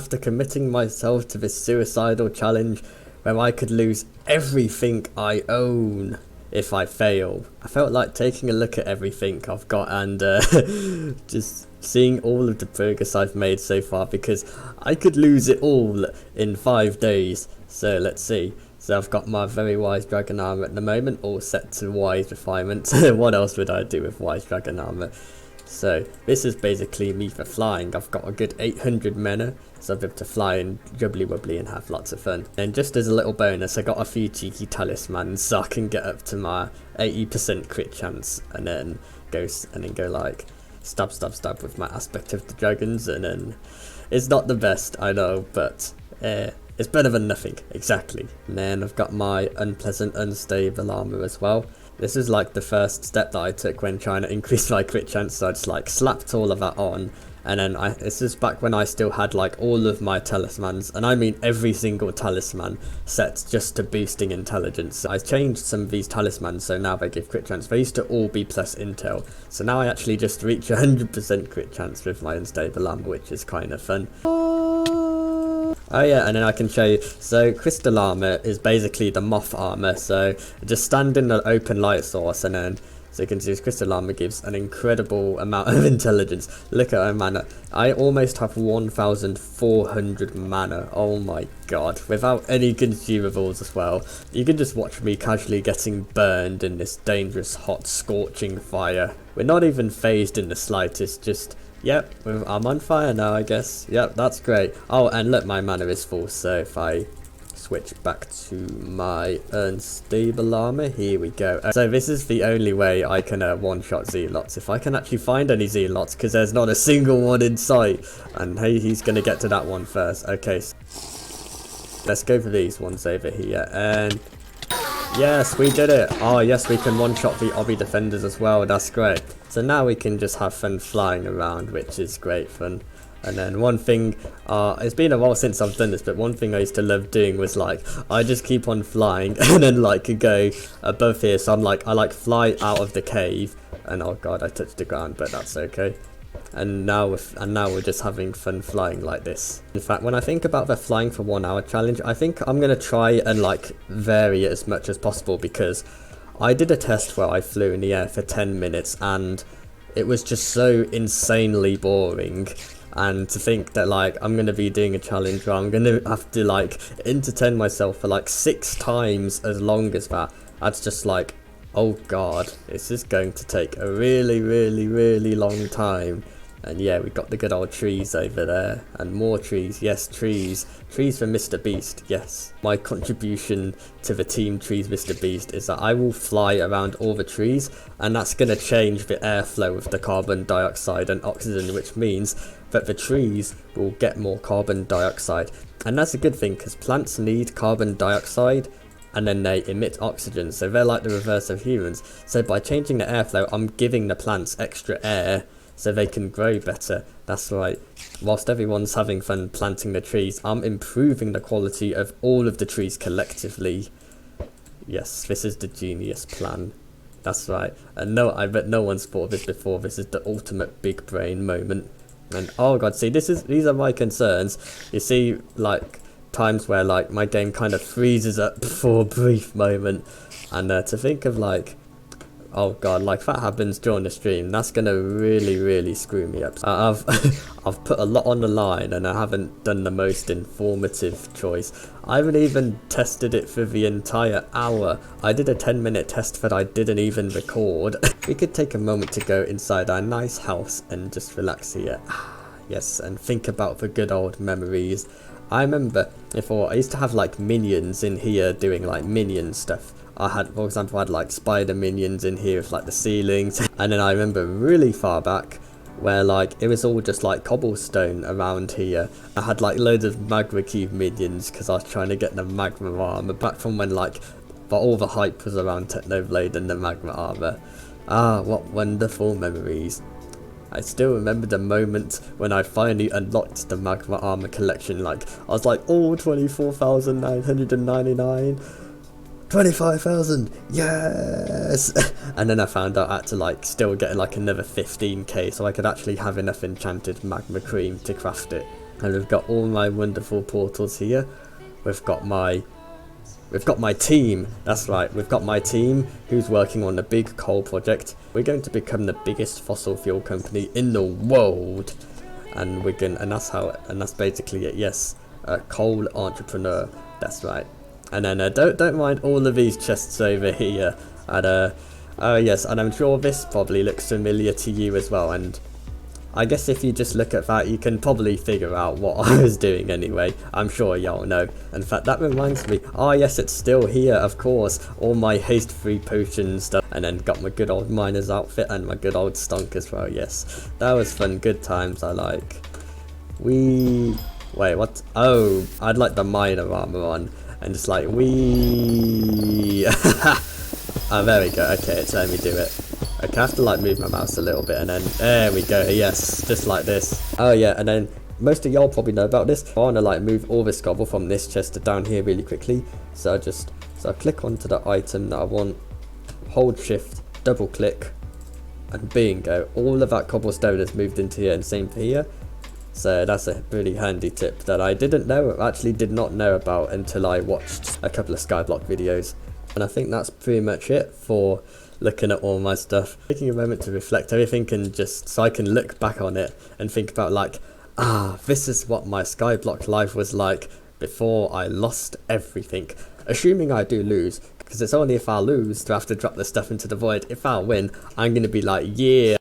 After committing myself to this suicidal challenge where I could lose everything I own if I fail, I felt like taking a look at everything I've got and just seeing all of the progress I've made so far, because I could lose it all in 5 days. So let's see. So I've got my very wise dragon armor at the moment, all set to wise refinement. What else would I do with wise dragon armor? So this is basically me for flying. I've got a good 800 mana, so I'll be able to fly and jubbly wobbly and have lots of fun. And just as a little bonus, I got a few cheeky talismans so I can get up to my 80% crit chance, and then go like stab with my aspect of the dragons, and then it's not the best, I know, but it's better than nothing, exactly. And then I've got my unpleasant unstable armor as well. This is like the first step that I took when trying to increase my crit chance, so I just like slapped all of that on. And then this is back when I still had like all of my talismans, and I mean every single talisman set just to boosting intelligence. I changed some of these talismans so now they give crit chance. They used to all be plus intel, so now I actually just reach 100% crit chance with my unstable armor, which is kind of fun. Oh yeah, and then I can show you. So crystal armor is basically the moth armor. So just stand in the open light source, and then so you can see this crystal armor gives an incredible amount of intelligence. Look at my mana. I almost have 1,400 mana. Oh my god, without any consumables as well. You can just watch me casually getting burned in this dangerous, hot, scorching fire. We're not even phased in the slightest, just yep, I'm on fire now, I guess. Yep, that's great. Oh, and look, my mana is full, so if I switch back to my unstable armor, here we go. So this is the only way I can one-shot zealots, if I can actually find any zealots, because there's not a single one in sight. And hey, he's going to get to that one first. Okay, so let's go for these ones over here, and yes, we did it. Oh yes, we can one-shot the obby defenders as well. That's great. So now we can just have fun flying around, which is great fun. And then one thing, it's been a while since I've done this, but one thing I used to love doing was like, I just keep on flying and then like go above here. So I like fly out of the cave, and oh god, I touched the ground, but that's okay. And now we're just having fun flying like this. In fact, when I think about the flying for 1 hour challenge, I think I'm gonna try and like vary it as much as possible, because I did a test where I flew in the air for 10 minutes and it was just so insanely boring. And to think that like I'm gonna be doing a challenge where I'm gonna have to like entertain myself for like 6 times as long as that, that's just like, oh god, this is going to take a really long time. And yeah, we got the good old trees over there, and more trees. Yes, trees for Mr. Beast. Yes, my contribution to the team Trees Mr. Beast is that I will fly around all the trees, and that's going to change the airflow of the carbon dioxide and oxygen, which means that the trees will get more carbon dioxide. And that's a good thing, because plants need carbon dioxide and then they emit oxygen, so they're like the reverse of humans. So by changing the airflow, I'm giving the plants extra air so they can grow better. That's right. Whilst everyone's having fun planting the trees, I'm improving the quality of all of the trees collectively. Yes, this is the genius plan. That's right. And no, I bet no one's thought of this before. This is the ultimate big brain moment. And oh god, see, these are my concerns. You see, like times where like my game kind of freezes up for a brief moment, and to think of like, oh god, like that happens during the stream, that's gonna really screw me up. I've I've put a lot on the line, and I haven't done the most informative choice. I haven't even tested it for the entire hour. I did a 10-minute test that I didn't even record. We could take a moment to go inside our nice house and just relax here. Yes, and think about the good old memories. I remember before, I used to have like minions in here doing like minion stuff. I had, for example, I had like spider minions in here with like the ceilings. And then I remember really far back where like it was all just like cobblestone around here. I had like loads of magma cube minions because I was trying to get the magma armor back from when like all the hype was around Technoblade and the magma armor. Ah, what wonderful memories. I still remember the moment when I finally unlocked the magma armor collection. Like I was like, oh, 24,999, 25,000, yes. And then I found out I had to like still get like another 15k so I could actually have enough enchanted magma cream to craft it. And we've got all my wonderful portals here. We've got my team. That's right, we've got my team who's working on a big coal project. We're going to become the biggest fossil fuel company in the world. And that's basically it. Yes, a coal entrepreneur. That's right. And then don't mind all of these chests over here. And oh yes, and I'm sure this probably looks familiar to you as well. And I guess if you just look at that, you can probably figure out what I was doing anyway. I'm sure y'all know. In fact, that reminds me. Oh yes, it's still here, of course. All my haste-free potion stuff. And then got my good old miner's outfit and my good old stunk as well. Yes, that was fun. Good times, I like. Wait, what? Oh, I'd like the miner armour on. And just like, oh, there we go. Okay, it's letting me do it. Okay, I have to like move my mouse a little bit, and then there we go. Yes, just like this. Oh yeah, and then most of y'all probably know about this. I want to like move all this cobble from this chest to down here really quickly. So I click onto the item that I want, hold shift, double click, and bingo, all of that cobblestone has moved into here, and same for here. So that's a really handy tip that I did not know about until I watched a couple of Skyblock videos. And I think that's pretty much it for looking at all my stuff. Taking a moment to reflect everything and just so I can look back on it and think about like, this is what my Skyblock life was like before I lost everything. Assuming I do lose, because it's only if I lose do I have to drop the stuff into the void. If I win, I'm going to be like, yeah.